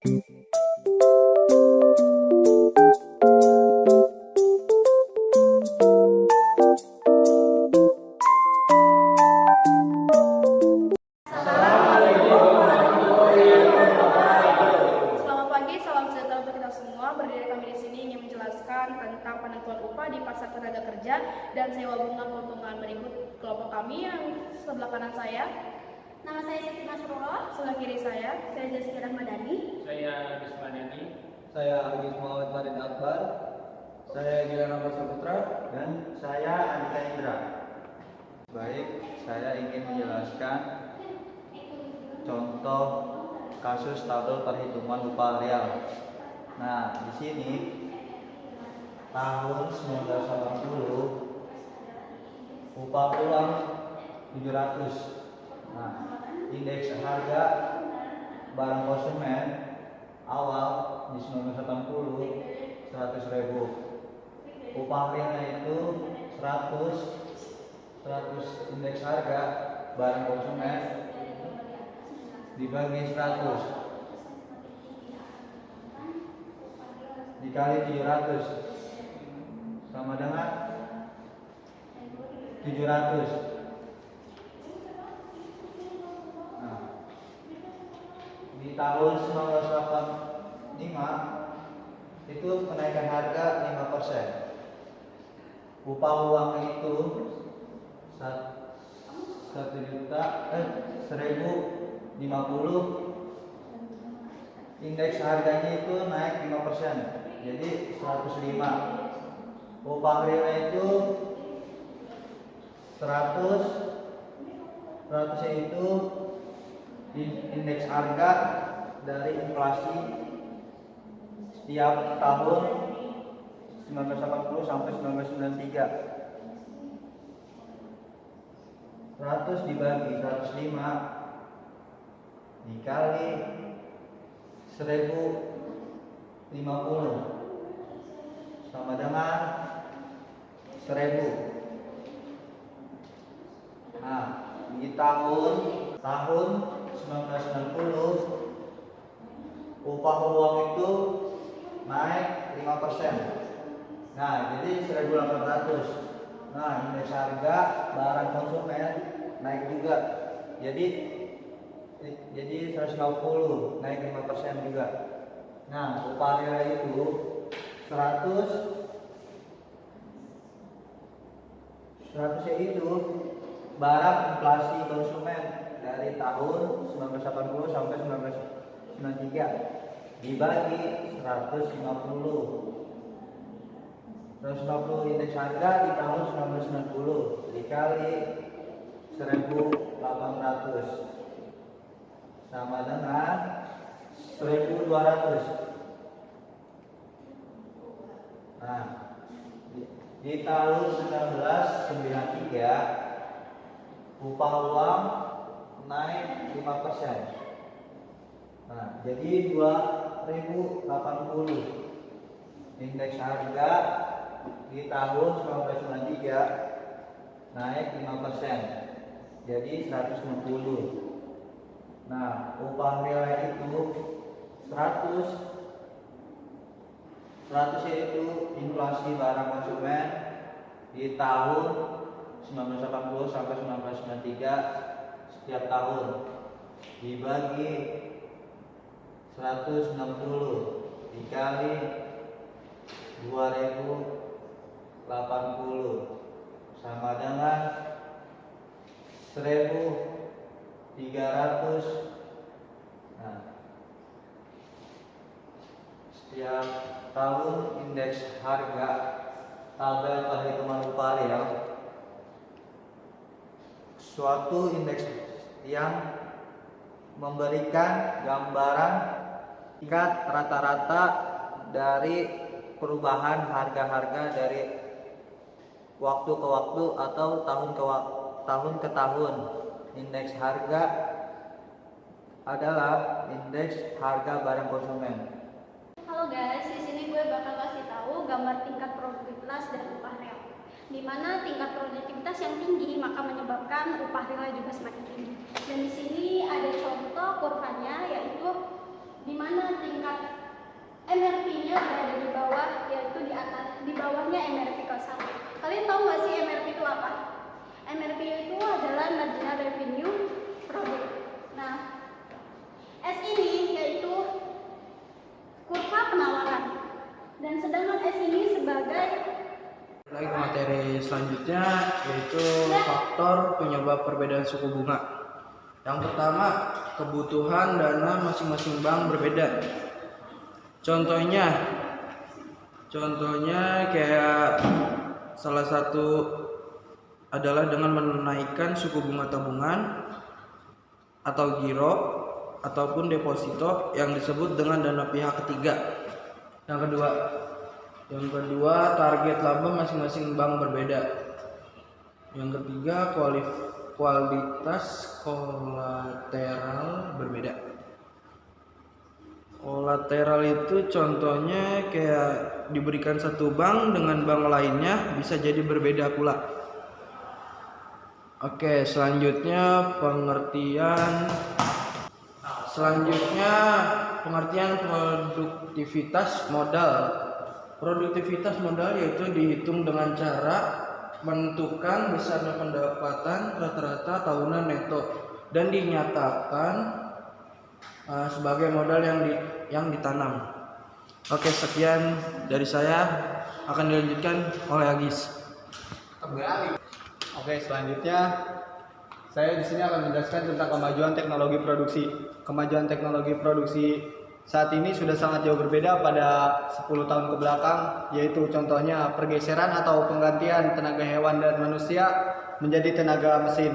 Berdiri kami di sini ingin menjelaskan tentang penentuan upah di pasar tenaga kerja dan sewa bunga keuntungan. Berikut kelompok kami yang sebelah kanan saya. Nama saya Siti Masrullah. Sebelah kiri saya Jessica Rahmadani. Saya Agus Madani. Saya Agus Muhammad Marin Akbar. Saya Gilang Saputra. Dan saya Andika Indra. Baik, saya ingin menjelaskan contoh kasus tabel perhitungan upah real. Nah, di sini tahun 1980 upah uang 700. Nah, indeks harga barang konsumen awal di 1980 100.000. Upah realnya itu 100 indeks harga barang konsumen dibagi 100 dikali 700 sama dengan 700. Nah, di tahun 1985 itu kenaikan harga 5%. Upah uang itu 1.050, indeks harganya itu naik 5%. Jadi 105. Upah realnya itu 100 itu indeks harga dari inflasi setiap tahun 1980 sampai 1993. 100 dibagi 105 dikali 1050 sama dengan 1000. Nah, di tahun 1990 upah uang itu naik 5%. Nah, jadi 1.800. Nah, indeks harga barang konsumen naik juga. Jadi 150 naik 5% juga. Nah, upah real itu 100 itu barang inflasi konsumen dari tahun 1980 sampai 1993 dibagi 150 indeks harga di tahun 1990 dikali 1.800 sama dengan 1.200. Nah, di tahun 1993 upah uang naik 5%. Nah, jadi 2.080. Indeks harga di tahun 1993 naik 5%. Jadi 160. Nah, upah realnya itu 100 itu inflasi barang konsumen di tahun 1980 sampai 1993 setiap tahun dibagi 160 dikali 2080 sama dengan 1.300. Nah, setiap tahun indeks harga tabel perhitungan upah real suatu indeks yang memberikan gambaran tingkat rata-rata dari perubahan harga-harga dari waktu ke waktu atau tahun ke tahun. Indeks harga adalah indeks harga barang konsumen. Halo guys, di sini gue bakal kasih tahu gambar tingkat produktivitas dan upah real. Di mana tingkat produktivitas yang tinggi maka menyebabkan upah real juga semakin tinggi. Dan di sini ada contoh kurvanya, yaitu di mana tingkat MRP-nya berada di bawah, yaitu di bawahnya MRP kelas 1. Kalian tahu nggak sih MRP itu apa? MRP itu adalah marginal revenue product. Nah, S ini yaitu kurva penawaran, dan sedangkan S ini sebagai Lagi ke materi selanjutnya, yaitu faktor penyebab perbedaan suku bunga. Yang pertama, kebutuhan dana masing-masing bank berbeda. Contohnya kayak salah satu adalah dengan menaikkan suku bunga tabungan atau giro ataupun deposito yang disebut dengan dana pihak ketiga. Yang kedua, target laba masing-masing bank berbeda. Yang ketiga, kualitas kolateral berbeda. Kolateral itu contohnya kayak diberikan satu bank dengan bank lainnya bisa jadi berbeda pula. Oke, selanjutnya pengertian produktivitas modal. Produktivitas modal yaitu dihitung dengan cara menentukan besarnya pendapatan rata-rata tahunan neto dan dinyatakan sebagai modal yang ditanam. Oke, sekian dari saya, akan dilanjutkan oleh Agis. Oke, selanjutnya saya di sini akan menjelaskan tentang kemajuan teknologi produksi. Kemajuan teknologi produksi saat ini sudah sangat jauh berbeda pada 10 tahun ke belakang, yaitu contohnya pergeseran atau penggantian tenaga hewan dan manusia menjadi tenaga mesin.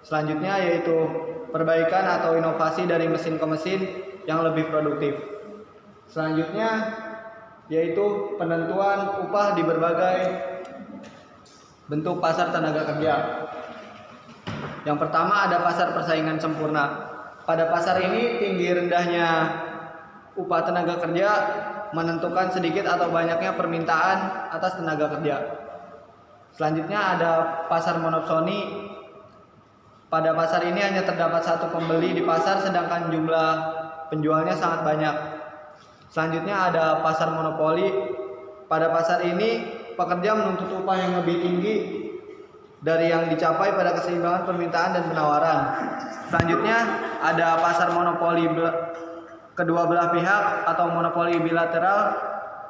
Selanjutnya yaitu perbaikan atau inovasi dari mesin ke mesin yang lebih produktif. Selanjutnya yaitu penentuan upah di berbagai bentuk pasar tenaga kerja. Yang pertama ada pasar persaingan sempurna. Pada pasar ini tinggi rendahnya upah tenaga kerja menentukan sedikit atau banyaknya permintaan atas tenaga kerja. Selanjutnya ada pasar monopsoni. Pada pasar ini hanya terdapat satu pembeli di pasar sedangkan jumlah penjualnya sangat banyak. Selanjutnya ada pasar monopoli. Pada pasar ini pekerja menuntut upah yang lebih tinggi dari yang dicapai pada keseimbangan permintaan dan penawaran. Selanjutnya ada pasar monopoli kedua belah pihak atau monopoli bilateral.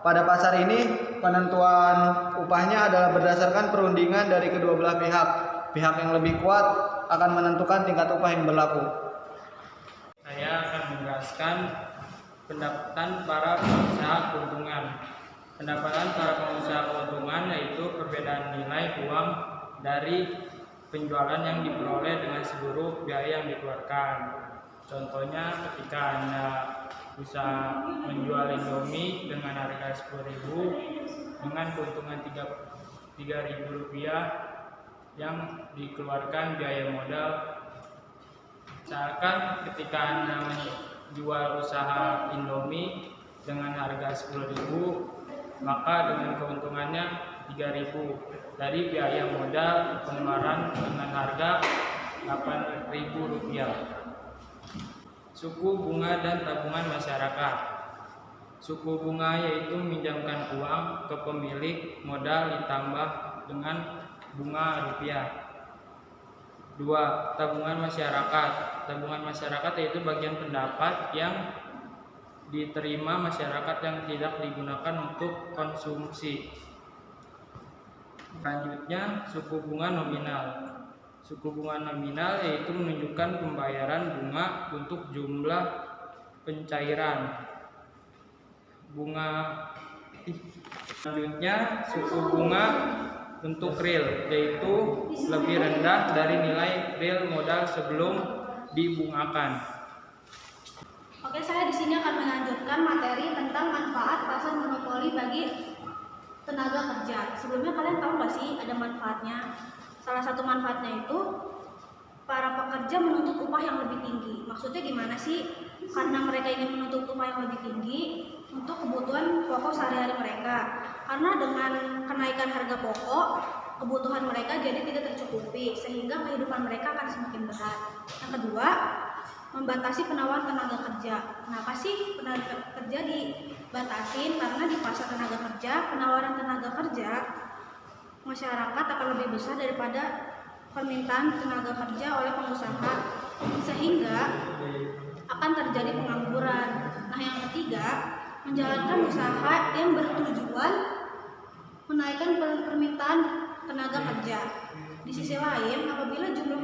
Pada pasar ini penentuan upahnya adalah berdasarkan perundingan dari kedua belah pihak. Pihak yang lebih kuat akan menentukan tingkat upah yang berlaku. Saya akan menjelaskan pendapatan para pengusaha keuntungan. Pendapatan para pengusaha keuntungan yaitu perbedaan nilai uang dari penjualan yang diperoleh dengan seluruh biaya yang dikeluarkan. Contohnya ketika Anda bisa menjual Indomie dengan harga 10.000 dengan keuntungan 3.000 rupiah yang dikeluarkan biaya modal. Misalkan ketika Anda menjual usaha Indomie dengan harga 10.000, maka dengan keuntungannya 3.000 dari biaya modal pengeluaran dengan harga 8.000 rupiah. Suku bunga dan tabungan masyarakat. Suku bunga yaitu meminjamkan uang ke pemilik modal ditambah dengan bunga rupiah. 2. Tabungan masyarakat. Tabungan masyarakat yaitu bagian pendapat yang diterima masyarakat yang tidak digunakan untuk konsumsi. Selanjutnya, suku bunga nominal. Suku bunga nominal yaitu menunjukkan pembayaran bunga untuk jumlah pencairan bunga. Selanjutnya, suku bunga untuk real yaitu lebih rendah dari nilai real modal sebelum dibungakan. Oke, saya di sini akan melanjutkan materi tentang manfaat pasar monopoli bagi tenaga kerja. Sebelumnya kalian tahu nggak sih ada manfaatnya? Salah satu manfaatnya itu para pekerja menuntut upah yang lebih tinggi. Maksudnya gimana sih? Karena mereka ingin menuntut upah yang lebih tinggi untuk kebutuhan pokok sehari-hari mereka. Karena dengan kenaikan harga pokok, kebutuhan mereka jadi tidak tercukupi sehingga kehidupan mereka akan semakin berat. Yang kedua, membatasi penawaran tenaga kerja. Kenapa sih tenaga kerja batasin karena di pasar tenaga kerja, penawaran tenaga kerja masyarakat akan lebih besar daripada permintaan tenaga kerja oleh pengusaha, sehingga akan terjadi pengangguran. Nah, yang ketiga, menjalankan usaha yang bertujuan menaikkan permintaan tenaga kerja. Di sisi lain, apabila jumlah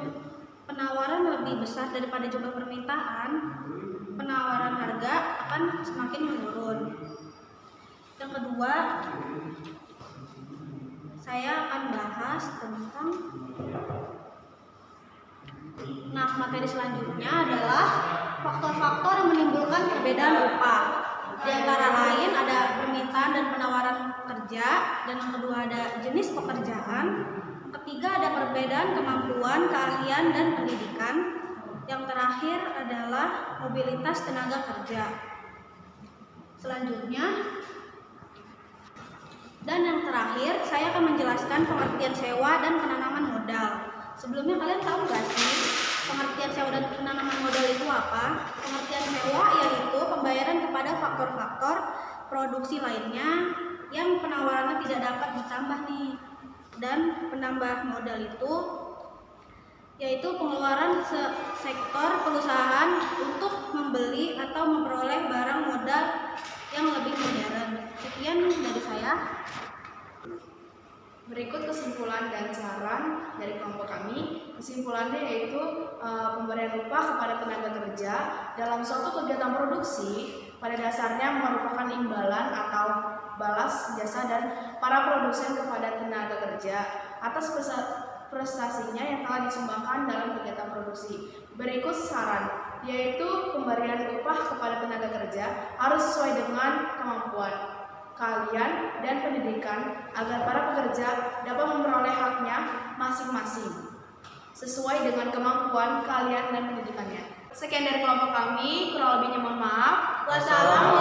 penawaran lebih besar daripada jumlah permintaan, penawaran harga akan semakin menurun. Yang kedua, saya akan bahas tentang materi selanjutnya adalah faktor-faktor yang menimbulkan perbedaan upah. Di antara lain ada permintaan dan penawaran kerja, dan yang kedua ada jenis pekerjaan, yang ketiga ada perbedaan kemampuan, keahlian, dan pendidikan, yang terakhir adalah mobilitas tenaga kerja. Selanjutnya, dan yang terakhir saya akan menjelaskan pengertian sewa dan penanaman modal. Sebelumnya kalian tahu nggak sih pengertian sewa dan penanaman modal itu apa? Pengertian sewa yaitu pembayaran kepada faktor-faktor produksi lainnya yang penawarannya tidak dapat ditambah nih. Dan penambah modal itu yaitu pengeluaran sektor perusahaan untuk membeli atau memperoleh barang modal yang lebih modern. Sekian dari saya. Berikut kesimpulan dan saran dari kelompok kami. Kesimpulannya yaitu pemberian upah kepada tenaga kerja dalam suatu kegiatan produksi pada dasarnya merupakan imbalan atau balas jasa dan para produsen kepada tenaga kerja atas prestasinya yang telah disumbangkan dalam kegiatan produksi. Berikut saran, yaitu pemberian upah kepada tenaga kerja harus sesuai dengan kemampuan, keahlian, dan pendidikan agar para pekerja dapat memperoleh haknya masing-masing sesuai dengan kemampuan, keahlian, dan pendidikannya. Sekian dari kelompok kami, kurang lebihnya mohon maaf. Wassalamualaikum